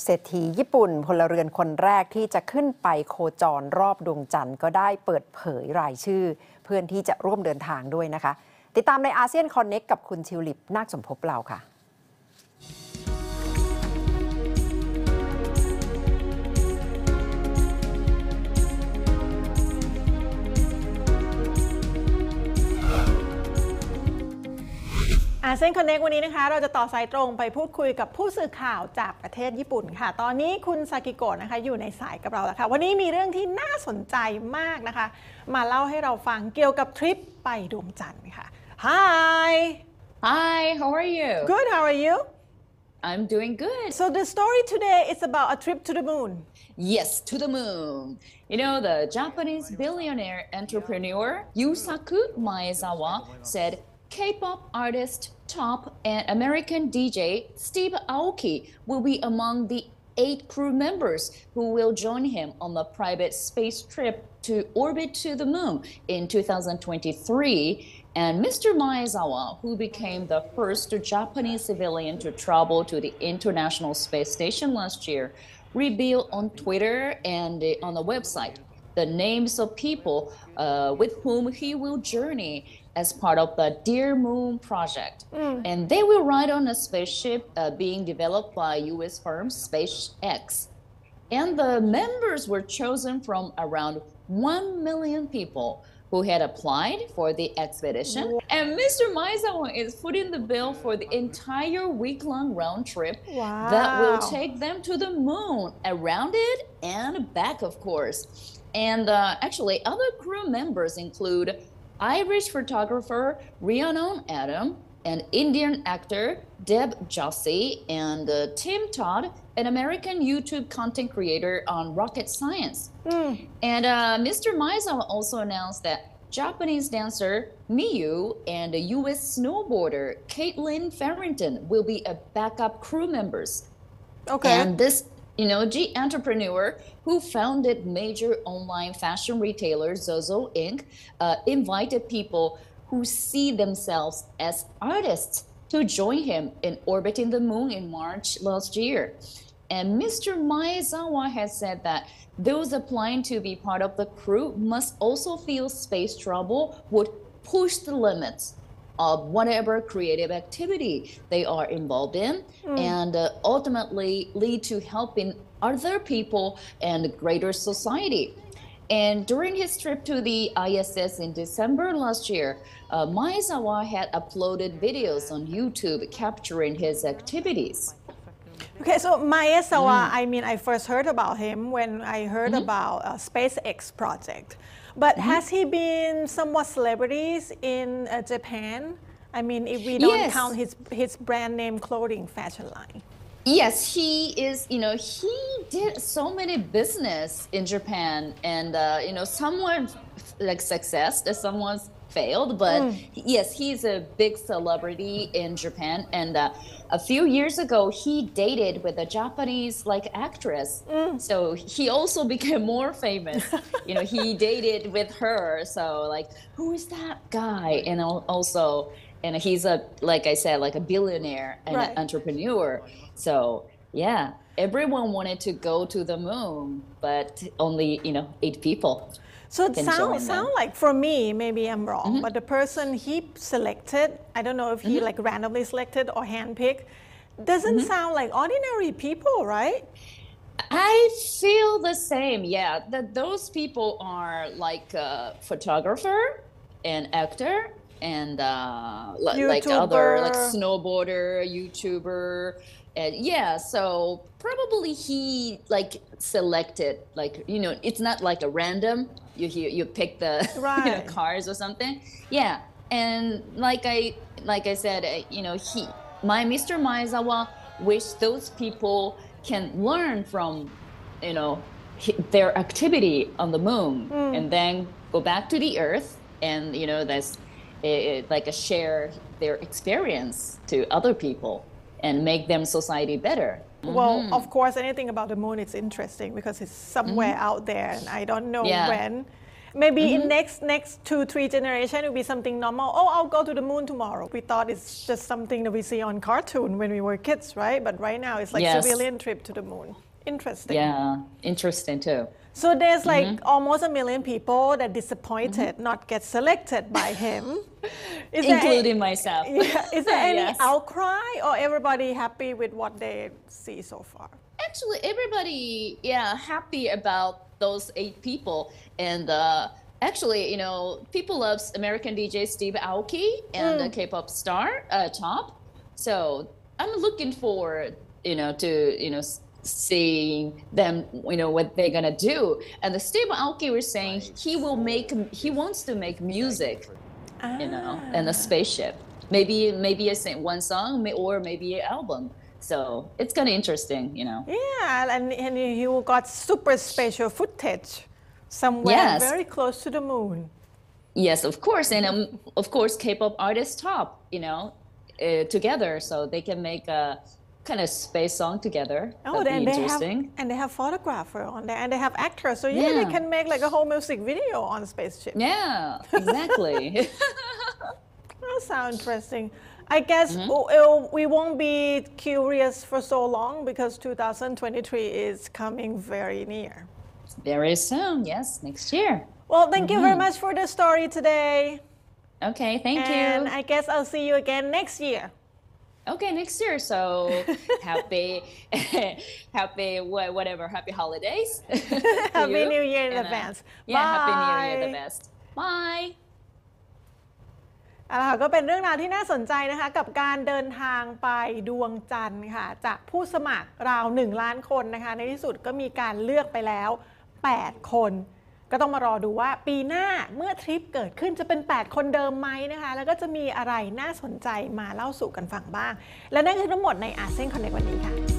เศรษฐีญี่ปุ่นพลเรือนคนแรกที่จะขึ้นไปโคจรรอบดวงจันทร์ก็ได้เปิดเผยรายชื่อเพื่อนที่จะร่วมเดินทางด้วยนะคะติดตามในอาเซียนคอนเน็กกับคุณทิวลิปนาคสมภพเราค่ะอาเซียนคอนเน็กวันนี้นะคะเราจะต่อสายตรงไปพูดคุยกับผู้สื่อข่าวจากประเทศญี่ปุ่นค่ะตอนนี้คุณซากิโกะนะคะอยู่ในสายกับเราแล้วค่ะวันนี้มีเรื่องที่น่าสนใจมากนะคะมาเล่าให้เราฟังเกี่ยวกับทริปไปดวงจันทร์ค่ะ Hi Hi how are you Good how are you I'm doing good So the story today is about a trip to the moon Yes to the moon You know the Japanese billionaire entrepreneur Yusaku Maezawa said K-pop artist top and American DJ Steve Aoki will be among the 8 crew members who will join him on a private space trip to orbit to the moon in 2023. And Mr. Maezawa, who became the first Japanese civilian to travel to the International Space Station last year, revealed on Twitter and on the website the names of people with whom he will journey as part of the dearmoon project. And they will ride on a spaceship being developed by US firm SpaceX. And the members were chosen from around 1 million people who had applied for the expedition. And Mr. Maezawa is footing the bill for the entire week-long round trip that will take them to the moon, around it and back, of course. And actually, other crew members include Irish photographer Rhiannon Adam, and Indian actor Deb Jossey, and Tim Todd, an American YouTube content creator on rocket science. And Mr. Maezawa also announced that Japanese dancer Miyu and US snowboarder Caitlin Farrington will be a backup crew members. Okay. And this G entrepreneur who founded major online fashion retailer Zozo Inc. Invited people who see themselves as artists to join him in orbiting the moon in March last year. And Mr. Maezawa has said that those applying to be part of the crew must also feel space travel would push the limits of whatever creative activity they are involved in and ultimately lead to helping other people and greater society. And during his trip to the ISS in December last year, Maezawa had uploaded videos on YouTube capturing his activities. Okay, so Maezawa, I mean, I first heard about him when I heard about a SpaceX project. But has he been somewhat celebrities in Japan? I mean, if we don't count his brand name clothing fashion line. Yes, he is, he did so many business in Japan and, somewhat like success, someone failed, but yes, he's a big celebrity in Japan. And a few years ago, he dated with a Japanese actress. So he also became more famous. He dated with her. So who is that guy? And also, and he's like I said, a billionaire and an entrepreneur. So yeah, everyone wanted to go to the moon, but only, 8 people. So it sounds like, for me, maybe I'm wrong, but the person he selected, I don't know if he randomly selected or handpicked, doesn't sound like ordinary people, right? I feel the same, yeah. That those people are like a photographer and actor and other snowboarder, YouTuber. And so probably he selected it's not like a random you pick the cars or something. Yeah, and like I said, Mr. Maezawa wish those people can learn from their activity on the moon and then go back to the Earth and that's share their experience to other people and make them society better. Well, of course, anything about the moon is interesting because it's somewhere out there and I don't know when. maybe in next 2-3 generation it will be something normal. Oh, I'll go to the moon tomorrow. We thought it's just something that we see on cartoon when we were kids, right? But right now it's like civilian trip to the moon. Interesting. Yeah, interesting too. So there's like almost 1 million people that disappointed not get selected by him. Including myself. Yeah, is there any outcry or everybody happy with what they see so far? Actually, everybody, happy about those 8 people. And actually, people love American DJ Steve Aoki and the K-pop star, Top. So I'm looking forward, to, seeing them, what they're gonna do. And the Steve Aoki was saying he wants to make music, and a spaceship. Maybe one song or maybe an album. So it's kind of interesting, Yeah, and you got super special footage somewhere very close to the moon. Yes, of course. And of course, K-pop artists Top, together, so they can make a kind of space song together. Oh, then they have photographer on there, and they have actors. So they can make like a whole music video on spaceship. Yeah, exactly. That sounds interesting. I guess we won't be curious for so long because 2023 is coming very near. Very soon, yes, next year. Well, thank you very much for the story today. Okay, thank you. And I guess I'll see you again next year. Okay, next year. So happy holidays. Happy New Year in advance. Happy New Year the best. Bye. ก็เป็นเรื่องราวที่น่าสนใจนะคะกับการเดินทางไปดวงจันทร์ค่ะจากผู้สมัครราว1 ล้านคนนะคะในที่สุดก็มีการเลือกไปแล้ว8 คนก็ต้องมารอดูว่าปีหน้าเมื่อทริปเกิดขึ้นจะเป็น8 คนเดิมไหมนะคะแล้วก็จะมีอะไรน่าสนใจมาเล่าสู่กันฟังบ้างและนั่นคือทั้งหมดในอาเซียนคอนเนควันนี้ค่ะ